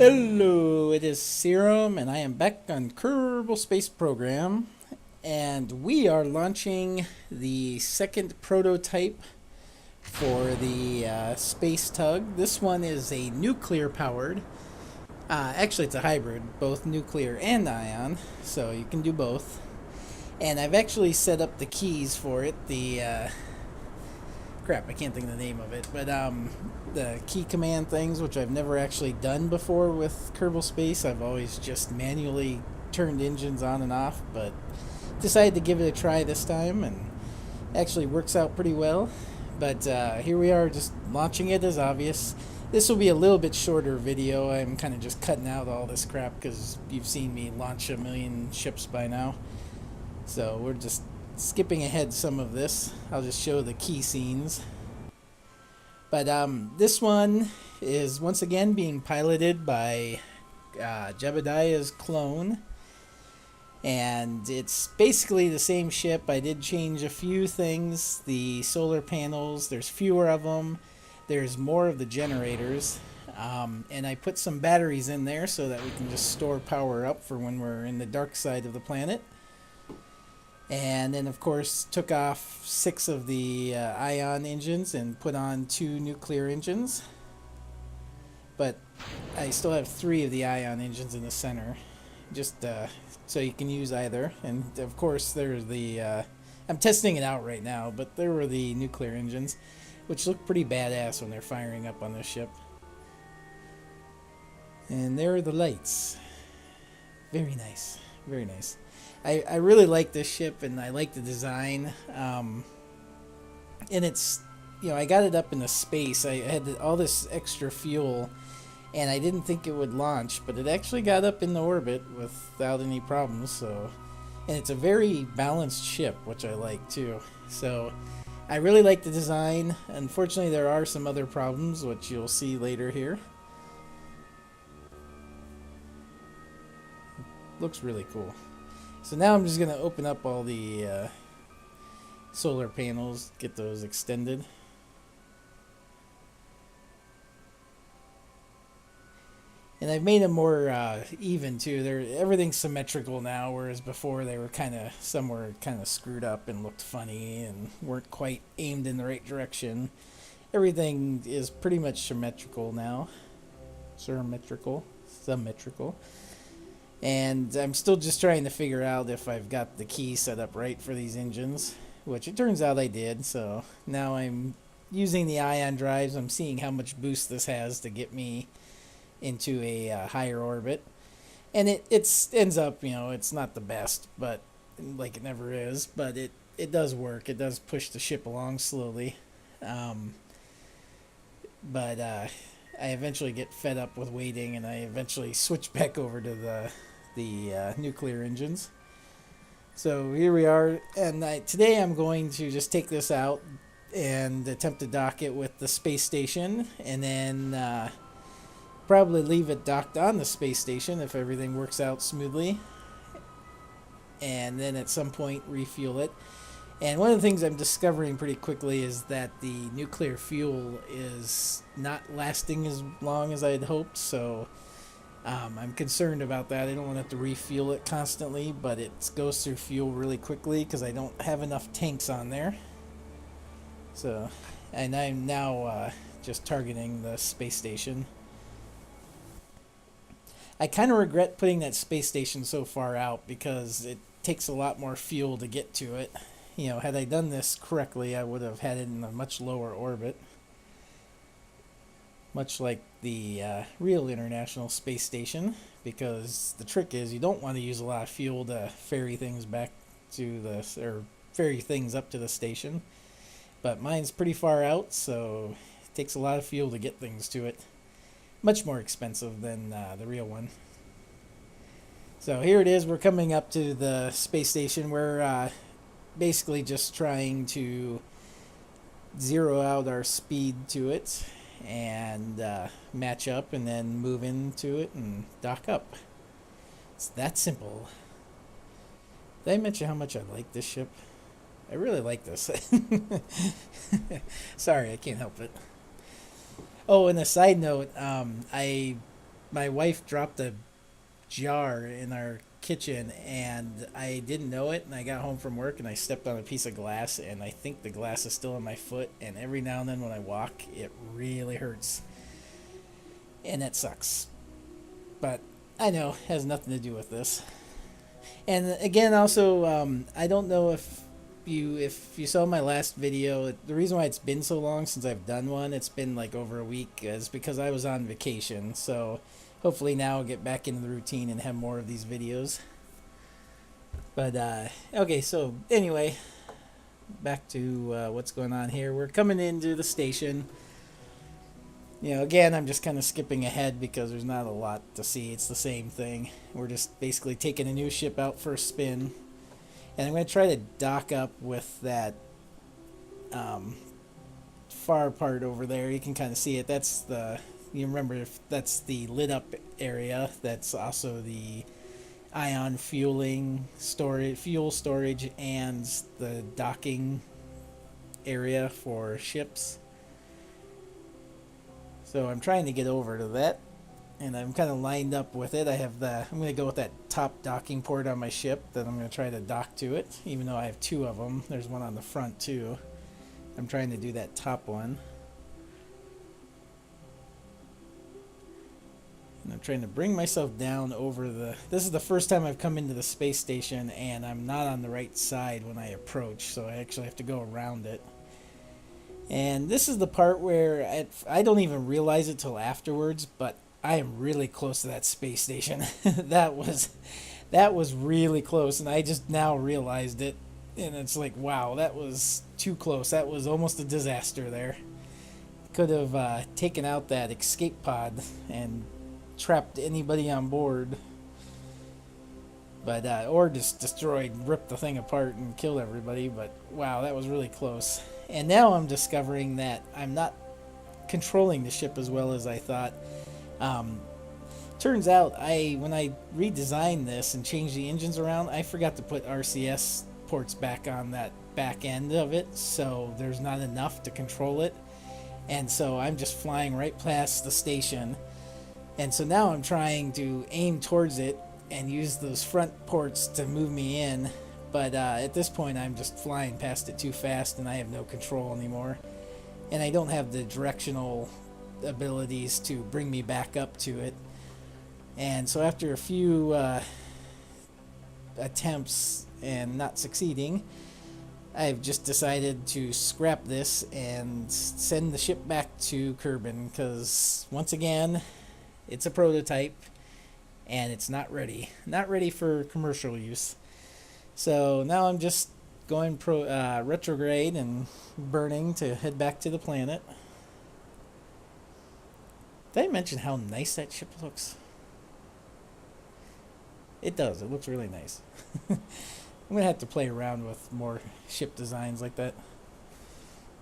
Hello, it is Serum, and I am back on Kerbal Space Program, and we are launching the second prototype for the Space Tug. This one is a nuclear powered. Actually, it's a hybrid, both nuclear and ion, so you can do both. And I've actually set up the keys for it. Crap, I can't think of the name of it, but the key command things, which I've never actually done before with Kerbal Space. I've always just manually turned engines on and off, but decided to give it a try this time, and actually works out pretty well. But here we are, just launching it as obvious. This will be a little bit shorter video. I'm kind of just cutting out all this crap because you've seen me launch a million ships by now. So we're just skipping ahead some of this. I'll just show the key scenes. But this one is once again being piloted by Jebediah's clone. And it's basically the same ship. I did change a few things. The solar panels, there's fewer of them. There's more of the generators. And I put some batteries in there so that we can just store power up for when we're in the dark side of the planet. And then, of course, took off 6 of the ion engines and put on 2 nuclear engines. But I still have 3 of the ion engines in the center, just so you can use either. And, of course, there's the... I'm testing it out right now, but there were the nuclear engines, which look pretty badass when they're firing up on this ship. And there are the lights. Very nice. Very nice. I really like this ship, and I like the design. And it's, I got it up into space. I had all this extra fuel, and I didn't think it would launch, but it actually got up in the orbit without any problems. So, and it's a very balanced ship, which I like too. So I really like the design. Unfortunately, there are some other problems, which you'll see later here. Looks really cool. So now I'm just going to open up all the solar panels, get those extended. And I've made them more even too. Everything's symmetrical now, whereas before they were some were kind of screwed up and looked funny and weren't quite aimed in the right direction. Everything is pretty much symmetrical now. Symmetrical. And I'm still just trying to figure out if I've got the key set up right for these engines, which it turns out I did. So now I'm using the ion drives. I'm seeing how much boost this has to get me into a higher orbit. And it ends up, it's not the best, but like it never is. But it does work. It does push the ship along slowly. But I eventually get fed up with waiting, and I eventually switch back over to the nuclear engines. So here we are, and today I'm going to just take this out and attempt to dock it with the space station, and then probably leave it docked on the space station if everything works out smoothly, and then at some point refuel it. And one of the things I'm discovering pretty quickly is that the nuclear fuel is not lasting as long as I had hoped, so I'm concerned about that. I don't want to have to refuel it constantly, but it goes through fuel really quickly because I don't have enough tanks on there. So, and I'm now just targeting the space station. I kind of regret putting that space station so far out because it takes a lot more fuel to get to it. Had I done this correctly, I would have had it in a much lower orbit. Much like the real International Space Station, because the trick is you don't want to use a lot of fuel to ferry things back to ferry things up to the station. But mine's pretty far out, so it takes a lot of fuel to get things to it. Much more expensive than the real one. So here it is. We're coming up to the space station. We're basically just trying to zero out our speed to it and match up, and then move into it and dock up. It's that simple. Did I mention how much I like this ship? I really like this. Sorry, I can't help it. Oh, and a side note, I my wife dropped a jar in our kitchen and I didn't know it, and I got home from work and I stepped on a piece of glass, and I think the glass is still on my foot, and every now and then when I walk it really hurts, and that sucks. But I know it has nothing to do with this. And again, also, I don't know if you saw my last video. The reason why it's been so long since I've done one, it's been like over a week, is because I was on vacation. So hopefully now I'll get back into the routine and have more of these videos. But okay, so anyway, back to what's going on here. We're coming into the station. You know, again, I'm just kind of skipping ahead because there's not a lot to see. It's the same thing. We're just basically taking a new ship out for a spin. And I'm going to try to dock up with that far part over there. You can kind of see it. That's the, you remember, if that's the lit up area. That's also the ion fueling storage, fuel storage, and the docking area for ships. So I'm trying to get over to that, and I'm kind of lined up with it. I'm going to go with that top docking port on my ship, then I'm going to try to dock to it, even though I have two of them. There's one on the front too. I'm trying to do that top one. And I'm trying to bring myself down over this is the first time I've come into the space station, and I'm not on the right side when I approach, so I actually have to go around it. And this is the part where I don't even realize it till afterwards, but I am really close to that space station. that was really close, and I just now realized it. And it's like, wow, that was too close. That was almost a disaster there. Could have taken out that escape pod and trapped anybody on board. But or just ripped the thing apart and killed everybody. But wow, that was really close. And now I'm discovering that I'm not controlling the ship as well as I thought. Turns out when I redesigned this and changed the engines around, I forgot to put RCS ports back on that back end of it, so there's not enough to control it. And so I'm just flying right past the station. And so now I'm trying to aim towards it and use those front ports to move me in. But at this point, I'm just flying past it too fast, and I have no control anymore. And I don't have the directional abilities to bring me back up to it. And so after a few attempts and not succeeding, I've just decided to scrap this and send the ship back to Kerbin, because once again, it's a prototype and it's not ready for commercial use. So now I'm just going retrograde and burning to head back to the planet. Did I mention how nice that ship looks? It does. It looks really nice. I'm going to have to play around with more ship designs like that.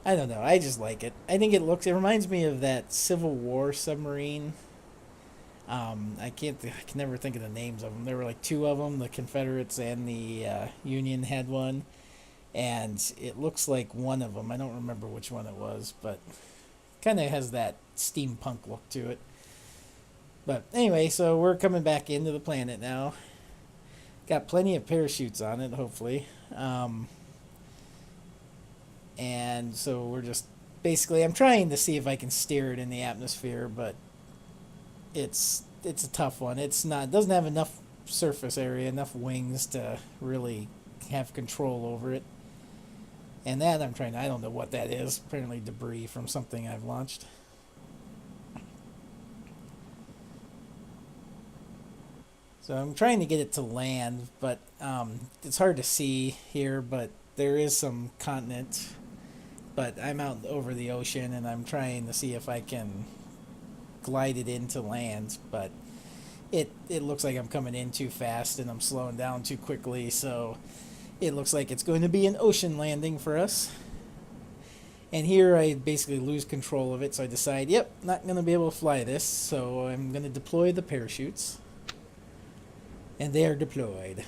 I don't know. I just like it. I think it reminds me of that Civil War submarine. I can never think of the names of them. There were like two of them. The Confederates and the Union had one. And it looks like one of them. I don't remember which one it was, but kind of has that steampunk look to it. But anyway, so we're coming back into the planet now. Got plenty of parachutes on it, hopefully. And so we're just basically, I'm trying to see if I can steer it in the atmosphere, but it's a tough one. It doesn't have enough surface area, enough wings to really have control over it. And that I don't know what that is. Apparently debris from something I've launched. So I'm trying to get it to land, but it's hard to see here, but there is some continent. But I'm out over the ocean, and I'm trying to see if I can glide it into land, but it looks like I'm coming in too fast, and I'm slowing down too quickly, so it looks like it's going to be an ocean landing for us. And here I basically lose control of it, so I decide, yep, not going to be able to fly this, so I'm going to deploy the parachutes. And they are deployed.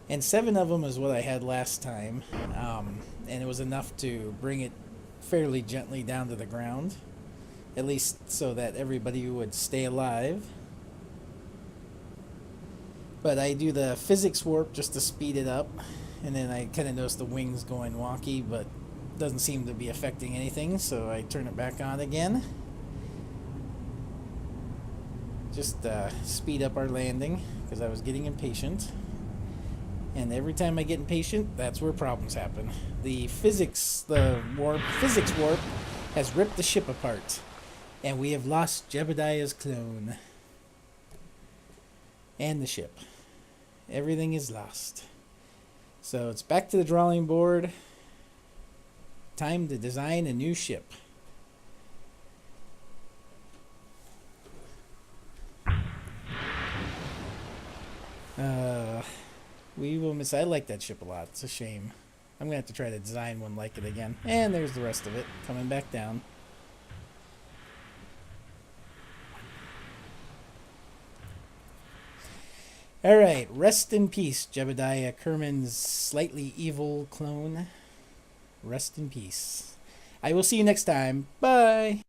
And 7 of them is what I had last time. And it was enough to bring it fairly gently down to the ground. at least so that everybody would stay alive. But I do the physics warp just to speed it up, and then I kind of notice the wings going wonky, but doesn't seem to be affecting anything, so I turn it back on again. Just speed up our landing, because I was getting impatient. And every time I get impatient, that's where problems happen. The physics warp has ripped the ship apart, and we have lost Jebediah's clone. And the ship. Everything is lost. So it's back to the drawing board. Time to design a new ship. We will miss. I like that ship a lot. It's a shame. I'm gonna have to try to design one like it again. And there's the rest of it coming back down. Alright, rest in peace, Jebediah Kerman's slightly evil clone. Rest in peace. I will see you next time. Bye!